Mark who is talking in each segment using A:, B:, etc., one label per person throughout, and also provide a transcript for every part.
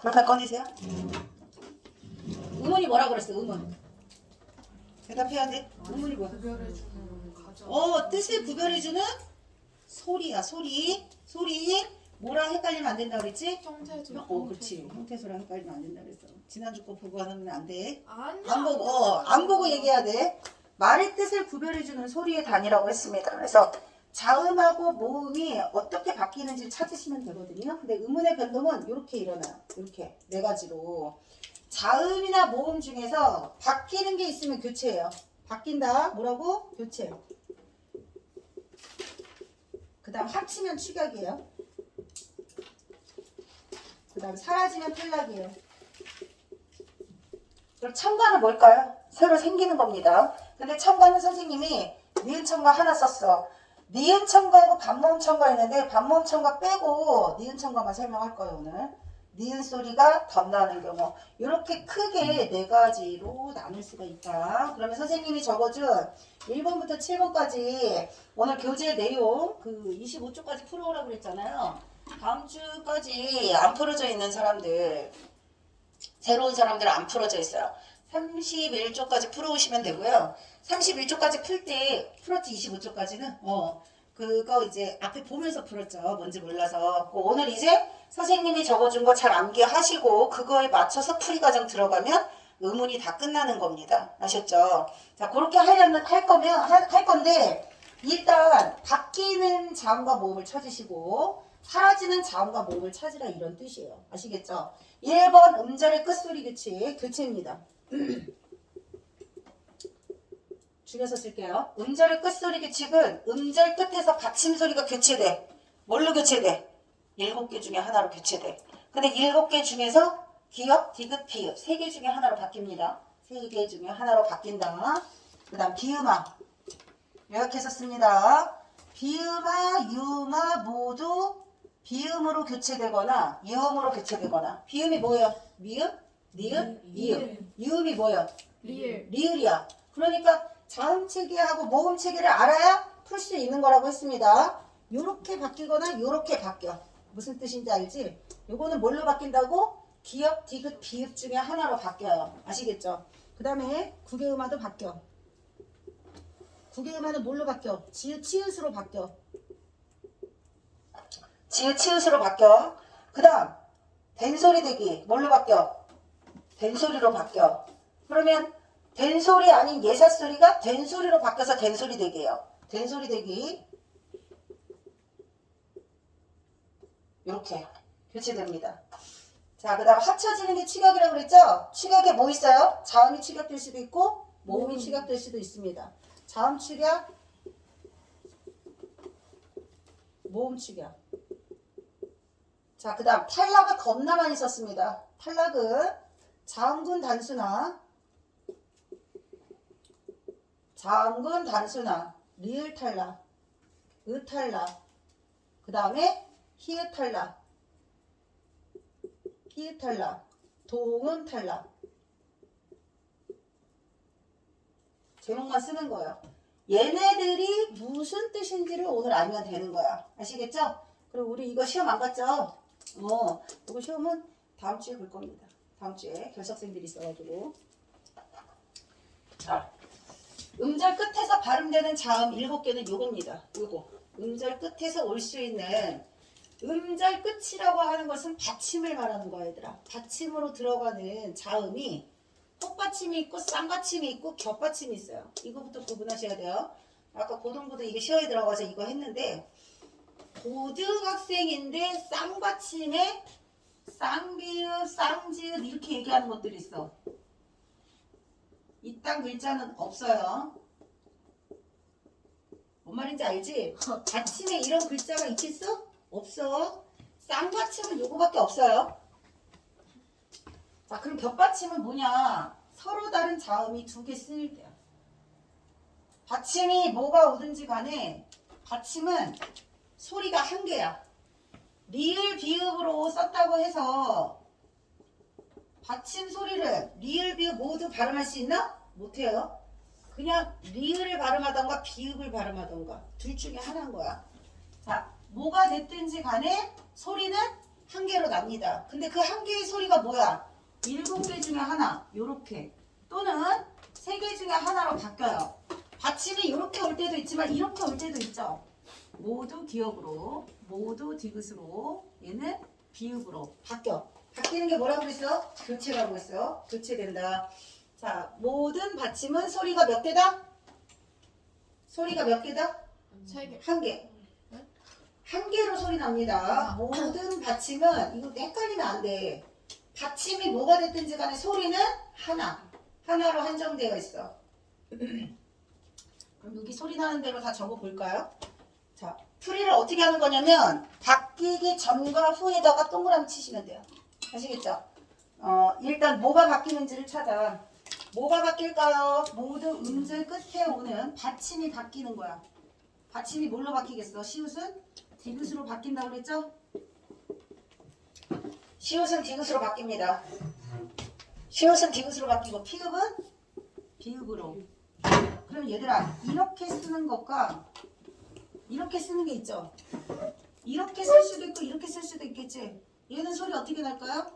A: 볼펜 꺼내세요. 의문이 뭐라 그랬어? 의문. 대답해야 돼. 의문이 뭐야?
B: 구별해주는 가정.
A: 뜻을 구별해주는 소리야. 소리. 뭐랑 헷갈리면 안 된다 그랬지?
B: 형태도.
A: 그렇지. 형태소랑 헷갈리면 안 된다 그랬어. 지난주 거 보고 하면 안 돼.
B: 아니야.
A: 안 보고 얘기해야 돼. 말의 뜻을 구별해주는 소리의 단위라고 했습니다. 그래서 자음하고 모음이 어떻게 바뀌는지 찾으시면 되거든요. 근데 음운의 변동은 이렇게 일어나요. 이렇게 네 가지로. 자음이나 모음 중에서 바뀌는 게 있으면 교체예요. 바뀐다. 뭐라고? 교체. 그 다음 합치면 축약이에요. 그 다음 사라지면 탈락이에요. 그럼 첨가는 뭘까요? 새로 생기는 겁니다. 근데 첨가는 선생님이 니은 첨가 하나 썼어. 니은 첨가하고 반모음 첨가 있는데 반모음 첨가 빼고 니은 첨가만 설명할 거예요 오늘. 니은 소리가 덧나는 경우 이렇게 크게 네 가지로 나눌 수가 있다. 그러면 선생님이 적어준 1번부터 7번까지 오늘 교재 내용 그 25쪽까지 풀어오라고 그랬잖아요. 다음 주까지 안 풀어져 있는 사람들, 새로운 사람들 안 풀어져 있어요. 31쪽까지 풀어오시면 되고요. 31쪽까지 풀 때 풀었지 25쪽까지는 그거 이제 앞에 보면서 풀었죠. 뭔지 몰라서. 오늘 이제 선생님이 적어준 거 잘 암기하시고 그거에 맞춰서 풀이 과정 들어가면 의문이 다 끝나는 겁니다. 아셨죠? 자, 그렇게 할 건데 일단 바뀌는 자음과 모음을 찾으시고 사라지는 자음과 모음을 찾으라 이런 뜻이에요. 아시겠죠? 1번 음절의 끝소리 교체입니다. 줄여서 쓸게요. 음절의 끝소리 규칙은 음절 끝에서 받침 소리가 교체돼. 뭘로 교체돼? 7개 중에 하나로 교체돼. 근데 7개 중에서 기역, 디귿, 비읍 3개 중에 하나로 바뀝니다. 3개 중에 하나로 바뀐다. 그 다음 비음아 요약해서 씁니다. 비음아, 유음아 모두 비음으로 교체되거나 유음으로 교체되거나. 비음이 뭐예요? 미음, 니은, 이음. 유음이 뭐예요? 리을이야. 그러니까 자음 체계하고 모음 체계를 알아야 풀 수 있는 거라고 했습니다. 요렇게 바뀌거나 요렇게 바뀌어. 무슨 뜻인지 알지? 요거는 뭘로 바뀐다고? 기역, 디귿, 비읍 중에 하나로 바뀌어요. 아시겠죠? 그 다음에 구개음화도 바뀌어. 구개음화는 뭘로 바뀌어? 지읒, 치읒으로 바뀌어. 지읒, 치읒으로 바뀌어. 그 다음 된소리 대기 뭘로 바뀌어? 된소리로 바뀌어. 그러면 된소리 아닌 예사소리가 된소리로 바뀌어서 된소리 대기예요. 된소리 대기 이렇게 교체됩니다. 자, 그 다음 합쳐지는 게 축약이라고 그랬죠? 축약에 뭐 있어요? 자음이 축약될 수도 있고 모음이 축약될 수도 있습니다. 자음 축약, 모음 축약. 자, 그 다음 탈락을 겁나 많이 썼습니다. 탈락은 자음군 단순화, 자음군 단순화, 리을 탈락, 의 탈락, 그 다음에 히읗 탈락, 히읗 탈락, 동음 탈락. 제목만 쓰는 거예요. 얘네들이 무슨 뜻인지를 오늘 알면 되는 거야. 아시겠죠? 그리고 우리 이거 시험 안 봤죠? 이거 시험은 다음 주에 볼 겁니다. 다음 주에 결석생들이 있어가지고. 자, 음절 끝에서 발음되는 자음 7개는 요겁니다. 요거. 음절 끝에서 올 수 있는 음절 끝이라고 하는 것은 받침을 말하는 거야, 얘들아. 받침으로 들어가는 자음이 꽃받침이 있고 쌍받침이 있고 겹받침이 있어요. 이거부터 구분하셔야 돼요. 아까 고등부도 이게 시험에 들어가서 이거 했는데 고등학생인데 쌍받침에 쌍비읍, 쌍지읒 이렇게 얘기하는 것들이 있어. 이딴 글자는 없어요. 뭔 말인지 알지? 받침에 이런 글자가 있겠어? 없어. 쌍받침은 요거밖에 없어요. 자, 그럼 겹받침은 뭐냐? 서로 다른 자음이 2개 쓰일 때야. 받침이 뭐가 오든지 간에 받침은 소리가 1개야. 리을, 비읍으로 썼다고 해서 받침 소리를 리을, 비읍 모두 발음할 수 있나? 못해요. 그냥 리을을 발음하던가 비읍을 발음하던가 둘 중에 하나인 거야. 자, 뭐가 됐든지 간에 소리는 한 개로 납니다. 근데 그 한 개의 소리가 뭐야? 7개 중에 하나, 요렇게. 또는 3개 중에 하나로 바뀌어요. 받침이 이렇게 올 때도 있지만 이렇게 올 때도 있죠. 모두 기역으로, 모두 디귿으로, 얘는 비읍으로 바뀌어. 바뀌는 게 뭐라고 그랬어? 교체라고 했어. 교체된다. 자, 모든 받침은 소리가 몇 개다? 소리가 몇 개다?
B: 3개.
A: 한 개. 한 개로 소리 납니다. 모든 받침은 이거 헷갈리면 안 돼. 받침이 뭐가 됐든지 간에 소리는 하나. 하나로 한정되어 있어. 그럼 여기 소리 나는 대로 다 적어 볼까요? 자, 풀이를 어떻게 하는 거냐면 바뀌기 전과 후에다가 동그라미 치시면 돼요. 아시겠죠? 일단 뭐가 바뀌는지를 찾아. 뭐가 바뀔까요? 모두 음절 끝에 오는 받침이 바뀌는 거야. 받침이 뭘로 바뀌겠어? 시옷은 디귿으로 바뀐다고 그랬죠? 시옷은 디귿으로 바뀝니다. 시옷은 디귿으로 바뀌고 피읍은 비읍으로. 그럼 얘들아, 이렇게 쓰는 것과 이렇게 쓰는 게 있죠? 이렇게 쓸 수도 있고 이렇게 쓸 수도 있겠지? 얘는 소리 어떻게 날까요?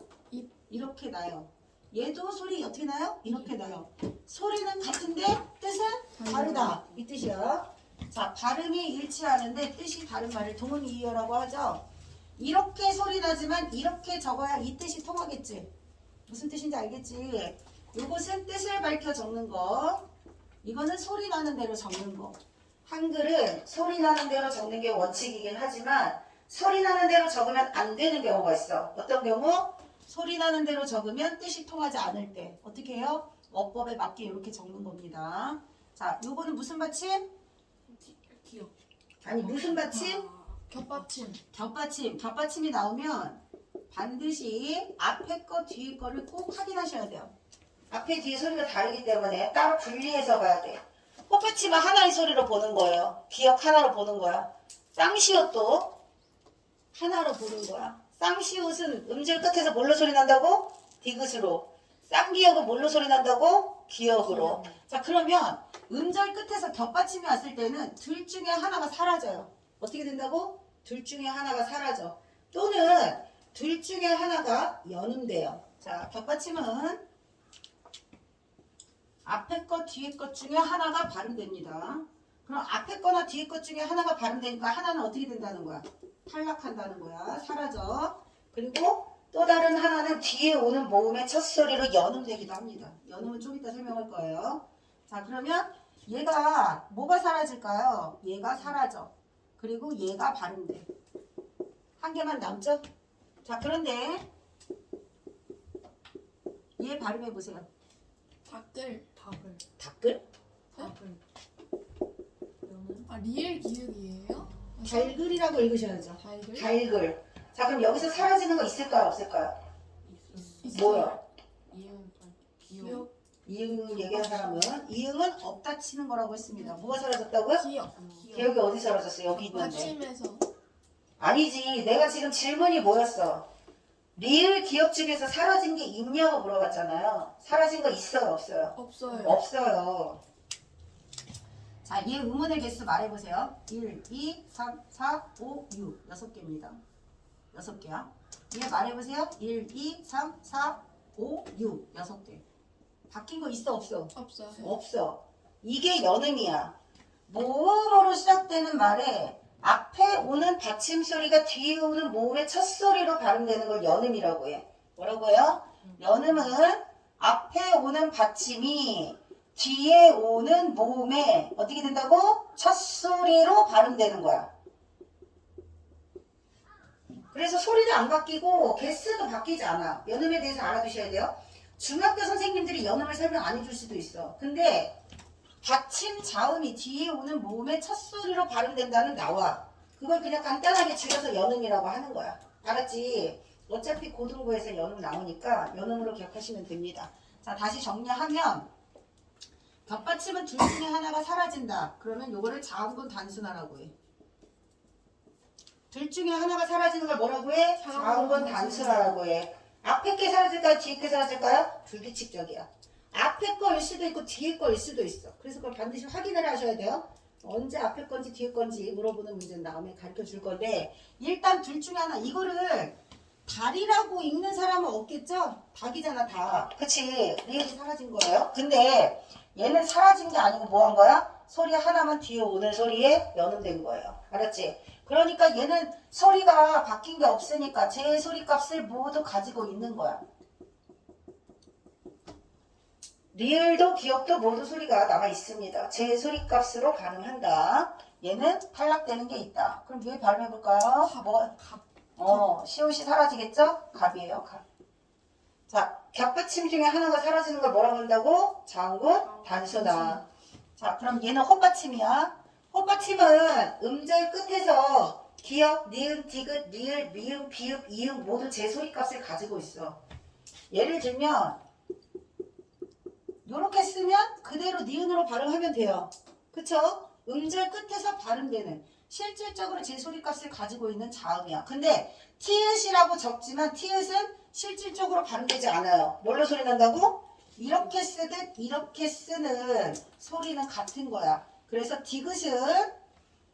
A: 이렇게 나요. 얘도 소리 어떻게 나요? 이렇게 나요. 소리는 같은데 뜻은 다르다. 이 뜻이야. 자, 발음이 일치하는데 뜻이 다른 말을 동의어라고 하죠. 이렇게 소리 나지만 이렇게 적어야 이 뜻이 통하겠지. 무슨 뜻인지 알겠지? 요것은 뜻을 밝혀 적는 거. 이거는 소리 나는 대로 적는 거. 한글은 소리 나는 대로 적는 게 원칙이긴 하지만 소리 나는 대로 적으면 안 되는 경우가 있어. 어떤 경우? 소리 나는 대로 적으면 뜻이 통하지 않을 때 어떻게 해요? 어법에 맞게 이렇게 적는 겁니다. 자, 요거는 무슨 받침?
B: 기억.
A: 아니 무슨 받침?
B: 겹받침.
A: 겹받침. 겹받침이 나오면 반드시 앞에 거 뒤에 거를 꼭 확인하셔야 돼요. 앞에 뒤에 소리가 다르기 때문에 따로 분리해서 봐야 돼. 꽃받침은 하나의 소리로 보는 거예요. 기억 하나로 보는 거야. 쌍시옷도 하나로 보는 거야. 쌍시옷은 음절 끝에서 뭘로 소리 난다고? 디귿으로. 쌍기역은 뭘로 소리 난다고? 기역으로. 자, 그러면 음절 끝에서 겹받침이 왔을 때는 둘 중에 하나가 사라져요. 어떻게 된다고? 둘 중에 하나가 사라져. 또는 둘 중에 하나가 연음돼요. 자, 겹받침은 앞에 것 뒤에 것 중에 하나가 발음됩니다. 그럼 앞에 거나 뒤에 것 중에 하나가 발음되니까 하나는 어떻게 된다는 거야? 탈락한다는 거야. 사라져. 그리고 또 다른 하나는 뒤에 오는 모음의 첫 소리로 연음되기도 합니다. 연음은 좀 이따 설명할 거예요. 자, 그러면 얘가 뭐가 사라질까요? 얘가 사라져. 그리고 얘가 발음돼. 한 개만 남죠? 자, 그런데 얘 발음해 보세요.
B: 닭글. 닭글.
A: 닭글?
B: 닭글. 아, 리을 기억이에요?
A: 달글이라고 읽으셔야죠.
B: 달글?
A: 달글. 자, 그럼 여기서 사라지는 거 있을까요? 없을까요? 뭐요?
B: 기억.
A: 이응 얘기한 사람은 이응은 없다 치는 거라고 했습니다. 뭐가 사라졌다고요?
B: 기억.
A: 기억이 어디 사라졌어? 여기 있는데.
B: 받침에서.
A: 아니지. 내가 지금 질문이 뭐였어? 리을 기억 중에서 사라진 게 있냐고 물어봤잖아요. 사라진 거 있어요? 없어요?
B: 없어요.
A: 없어요. 자, 얘 의문의 개수 말해보세요. 1, 2, 3, 4, 5, 6. 6개입니다. 6개야. 얘 말해보세요. 1, 2, 3, 4, 5, 6. 6개. 바뀐 거 있어? 없어?
B: 없어요.
A: 없어. 이게 연음이야. 모음으로 시작되는 말에 앞에 오는 받침 소리가 뒤에 오는 모음의 첫 소리로 발음되는 걸 연음이라고 해. 뭐라고 해요? 연음은 앞에 오는 받침이 뒤에 오는 모음에 어떻게 된다고? 첫 소리로 발음되는 거야. 그래서 소리도 안 바뀌고 개수도 바뀌지 않아. 연음에 대해서 알아두셔야 돼요. 중학교 선생님들이 연음을 설명 안 해줄 수도 있어. 근데 받침 자음이 뒤에 오는 모음의 첫 소리로 발음된다는 나와. 그걸 그냥 간단하게 줄여서 연음이라고 하는 거야. 알았지? 어차피 고등부에서 연음 나오니까 연음으로 기억하시면 됩니다. 자, 다시 정리하면 겹받침은 둘 중에 하나가 사라진다. 그러면 요거를 자음군 단순화라고 해. 둘 중에 하나가 사라지는 걸 뭐라고 해? 자음군 단순화라고 해. 앞에 게 사라질까요? 뒤에 게 사라질까요? 불규칙적이야. 앞에 거일 수도 있고 뒤에 거일 수도 있어. 그래서 그걸 반드시 확인을 하셔야 돼요. 언제 앞에 건지 뒤에 건지 물어보는 문제는 다음에 가르쳐 줄 건데 일단 둘 중에 하나 이거를 달이라고 읽는 사람은 없겠죠? 닭이잖아, 닭. 그치? 리을이 사라진 거예요. 근데 얘는 사라진 게 아니고 뭐 한 거야? 소리 하나만 뒤에 오는 소리에 연음된 거예요. 알았지? 그러니까 얘는 소리가 바뀐 게 없으니까 제 소리 값을 모두 가지고 있는 거야. 리을도 기억도 모두 소리가 남아 있습니다. 제 소리 값으로 반응한다. 얘는 탈락되는 게 있다. 그럼 왜 발음해볼까요? 뭐, 시옷이 사라지겠죠? 갑이에요, 갑. 자, 겹받침 중에 하나가 사라지는 걸 뭐라고 한다고? 장군, 단수다. 자, 그럼 얘는 헛받침이야. 헛받침은 음절 끝에서 기역, 니은, 디귿, 리을, 미음, 비읍, 이음 모두 제 소리 값을 가지고 있어. 예를 들면 이렇게 쓰면 그대로 니은으로 발음하면 돼요. 그쵸? 음절 끝에서 발음되는 실질적으로 제 소리 값을 가지고 있는 자음이야. 근데 티읕이라고 적지만 티읕은 실질적으로 발음되지 않아요. 뭘로 소리 난다고? 이렇게 쓰듯 이렇게 쓰는 소리는 같은 거야. 그래서 디귿은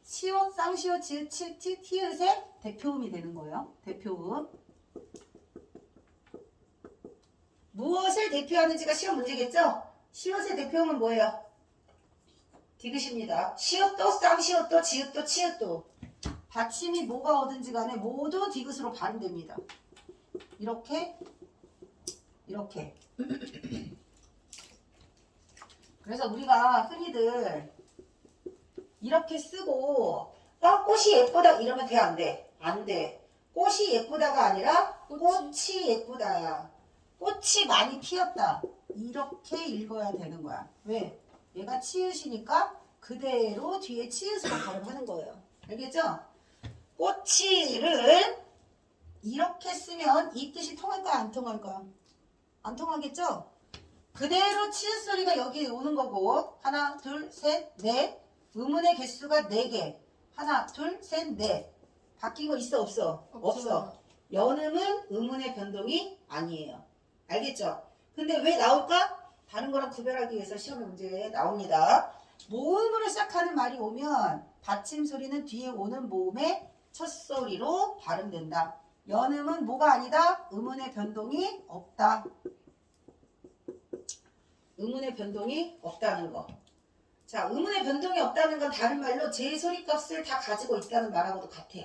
A: 시옷, 쌍시옷, 지읒, 치읒, 티읕의 대표음이 되는 거예요. 대표음. 무엇을 대표하는지가 시옷 문제겠죠? 시옷의 대표음은 뭐예요? 디귿입니다. 시옷도 쌍시옷도 지읒도 치읒도 받침이 뭐가 오든지 간에 모두 디귿으로 발음됩니다. 이렇게 이렇게. 그래서 우리가 흔히들 이렇게 쓰고 꽃이 예쁘다 이러면 돼 안 돼? 안 돼. 꽃이 예쁘다가 아니라 꽃이 예쁘다. 꽃이 많이 피었다. 이렇게 읽어야 되는 거야. 왜? 얘가 치읓이니까 그대로 뒤에 치읓으로 발음하는 거예요. 알겠죠? 꽃이를 이렇게 쓰면 이 뜻이 통할까요? 안 통할까요? 안 통하겠죠? 그대로 치읓 소리가 여기 오는 거고 하나, 둘, 셋, 넷 음운의 개수가 4개 하나, 둘, 셋, 넷 바뀐 거 있어 없어? 없어. 연음은 음운의 변동이 아니에요. 알겠죠? 근데 왜 나올까? 다른 거랑 구별하기 위해서 시험 문제에 나옵니다. 모음으로 시작하는 말이 오면 받침 소리는 뒤에 오는 모음의 첫 소리로 발음된다. 연음은 뭐가 아니다? 음운의 변동이 없다. 음운의 변동이 없다는 거. 자, 음운의 변동이 없다는 건 다른 말로 제 소리 값을 다 가지고 있다는 말하고도 같아.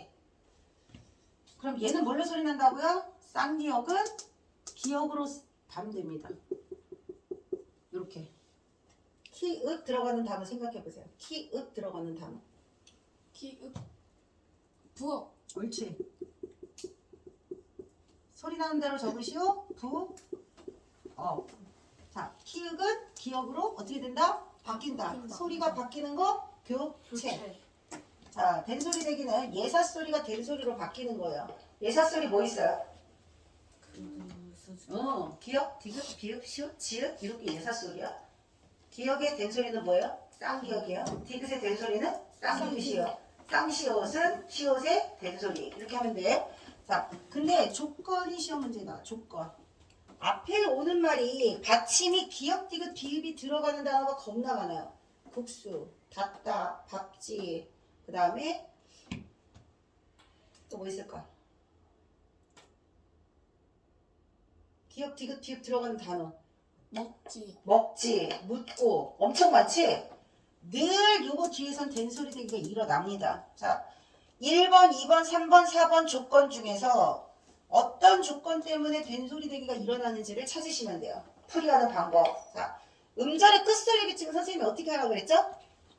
A: 그럼 얘는 뭘로 소리 난다고요? 쌍기역은 기역으로 발음됩니다. 이렇게. 키읔 들어가는 단어 생각해 보세요. 키읔 들어가는 단어.
B: 기읍 부어
A: 옳지. 소리 나는 대로 적으시오. 부, 어. 자, 키읔은 기역으로 어떻게 된다? 바뀐다.
B: 바뀐다.
A: 소리가 바뀌는 거 교체. 자, 된소리 대기는 예사소리가 된소리로 바뀌는 거예요. 예사소리 뭐 있어요? 기역, 디귿, 비읍, 시옷, 지읒 이렇게 예사소리야. 기역의 된소리는 뭐예요? 쌍기역이에요. 디귿의 된소리는 쌍디귿이에요. 쌍시옷은 시옷의 된소리. 이렇게 하면 돼. 자, 근데 조건이 시험 문제다. 조건. 앞에 오는 말이 받침이 기역, 디귿, 비읍이 들어가는 단어가 겁나 많아요. 국수, 닫다, 박지, 그 다음에 또 뭐 있을까? 기역, 디귿, 비읍 들어가는 단어. 먹지, 묻고 엄청 많지? 늘 요거 뒤에선 된소리 되기가 일어납니다. 자, 1번, 2번, 3번, 4번 조건 중에서 어떤 조건 때문에 된소리 되기가 일어나는지를 찾으시면 돼요. 풀이하는 방법. 자, 음절의 끝소리 비치면 선생님이 어떻게 하라고 그랬죠?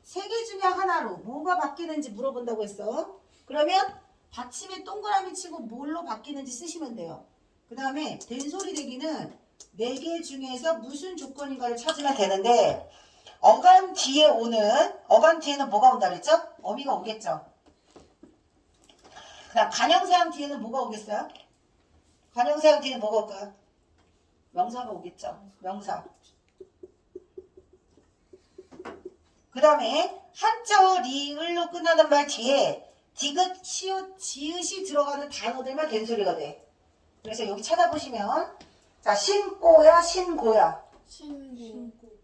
A: 세 개 중에 하나로 뭐가 바뀌는지 물어본다고 했어. 그러면 받침에 동그라미 치고 뭘로 바뀌는지 쓰시면 돼요. 그 다음에 된소리 되기는 4개 중에서 무슨 조건인가를 찾으면 되는데 어간 뒤에는 뭐가 온다 그랬죠? 어미가 오겠죠. 그다음 간형사형 뒤에는 뭐가 오겠어요? 간형사형 뒤에는 뭐가 올까요? 명사가 오겠죠. 명사. 그 다음에 한자어 리을로 끝나는 말 뒤에 디귿, 시옷, 지읒이 들어가는 단어들만 된소리가 돼. 그래서 여기 찾아보시면 자, 신고야, 신고야.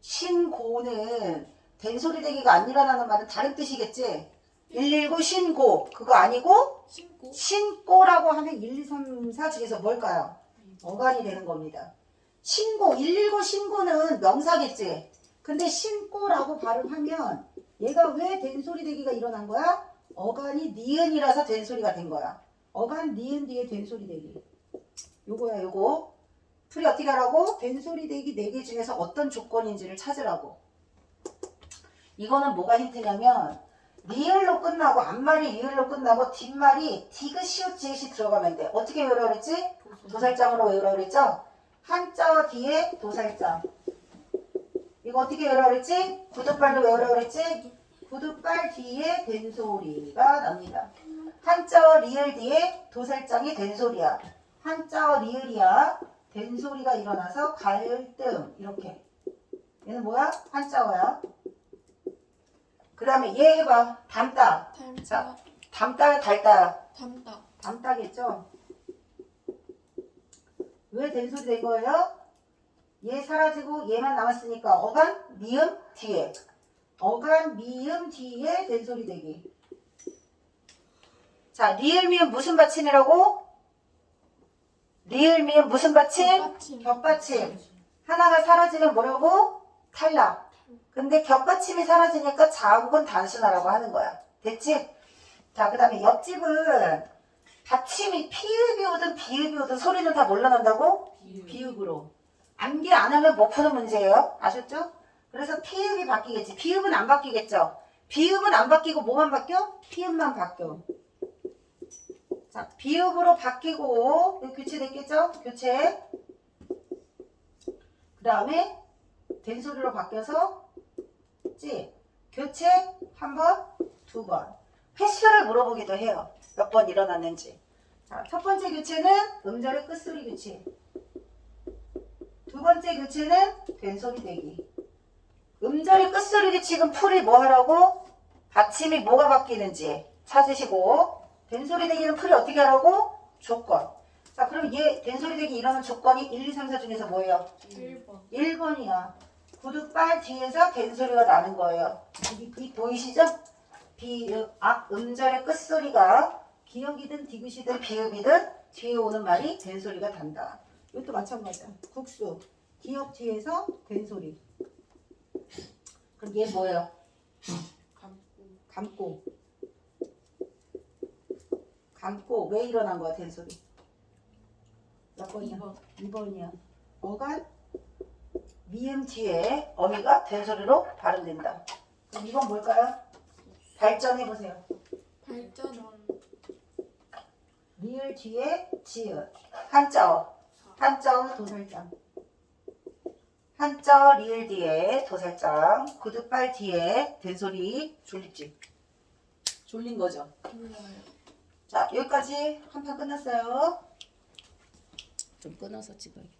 A: 신고는 된소리 되기가 안 일어나는 말은 다른 뜻이겠지? 119 신고 그거 아니고
B: 신고.
A: 신고라고 하면 1, 2, 3, 4 중에서 뭘까요? 어간이 되는 겁니다. 신고 119 신고는 명사겠지. 근데 신고라고 발음하면 얘가 왜 된소리 대기가 일어난 거야? 어간이 니은이라서 된소리가 된 거야. 어간 니은 뒤에 된소리 대기. 요거야 요거. 풀이 어떻게 하라고? 된소리 대기 4개 중에서 어떤 조건인지를 찾으라고. 이거는 뭐가 힌트냐면 리을로 끝나고 앞말이 리을로 끝나고 뒷말이 디귿 시옷 지읒이 들어가면 돼. 어떻게 외우라 그랬지? 도살장으로 외우라 그랬죠? 한자 뒤에 도살장. 이거 어떻게 외우라 그랬지? 구두발로 외우라 그랬지? 구두발 뒤에 된소리가 납니다. 한자어 리을 뒤에 도살장이 된소리야. 한자어 리을이야. 된소리가 일어나서 갈등 이렇게. 얘는 뭐야? 한자어야. 그 다음에 얘 해봐. 담다. 자, 담다 달다.
B: 담다.
A: 담다겠죠? 왜 된소리 된 거예요? 얘 사라지고 얘만 남았으니까 어간 미음 뒤에. 어간 미음 뒤에 된소리 되기. 자, 리을 미음 무슨 받침이라고? 리을 미음 무슨 받침?
B: 겹받침.
A: 겹받침. 하나가 사라지면 뭐라고? 탈락. 근데 겹받침이 사라지니까 자국은 단순하라고 하는 거야. 됐지? 자, 그 다음에 옆집은 받침이 피읍이 오든 비읍이 오든 소리는 다 뭘로 난다고? 비읍으로. 암기 안 하면 못 푸는 문제예요. 아셨죠? 그래서 피읍이 바뀌겠지. 비읍은 안 바뀌겠죠? 비읍은 안 바뀌고 뭐만 바뀌어? 피읍만 바뀌어. 자, 비읍으로 바뀌고 교체됐겠죠? 교체. 그 다음에 된소리로 바뀌어서 찌. 교체 한 번, 두 번. 횟수를 물어보기도 해요. 몇 번 일어났는지. 자, 첫 번째 교체는 음절의 끝소리 교체. 두 번째 교체는 된소리 대기. 음절의 끝소리 교체는 풀이 뭐 하라고? 받침이 뭐가 바뀌는지 찾으시고, 된소리 대기는 풀이 어떻게 하라고? 조건. 자, 그럼 얘 된소리 대기 일어나는 조건이 1, 2, 3, 4 중에서 뭐예요?
B: 1번.
A: 1번이야. 구두발 뒤에서 된소리가 나는 거예요. 여기 보이시죠? 비읍, 음절의 끝소리가 기역이든 디귿이든 비읍이든 뒤에 오는 말이 된소리가 단다. 이것도 마찬가지야. 국수, 기역 뒤에서 된소리. 그럼 얘 뭐예요? 감고. 감고 왜 일어난 거야 된소리? 몇 번이야?
B: 2번.
A: 2번이야. 어간 미음 뒤에 어미가 된소리로 발음된다. 그럼 이건 뭘까요? 발전해보세요.
B: 발전.
A: 리을 뒤에 지읒. 한자어. 한자어 도살장. 한자어 리을 뒤에 도살장. 구두발 뒤에 된소리 졸립지. 졸린 거죠.
B: 몰라요.
A: 자, 여기까지 한 판 끝났어요. 좀 끊어서 찍어야겠다.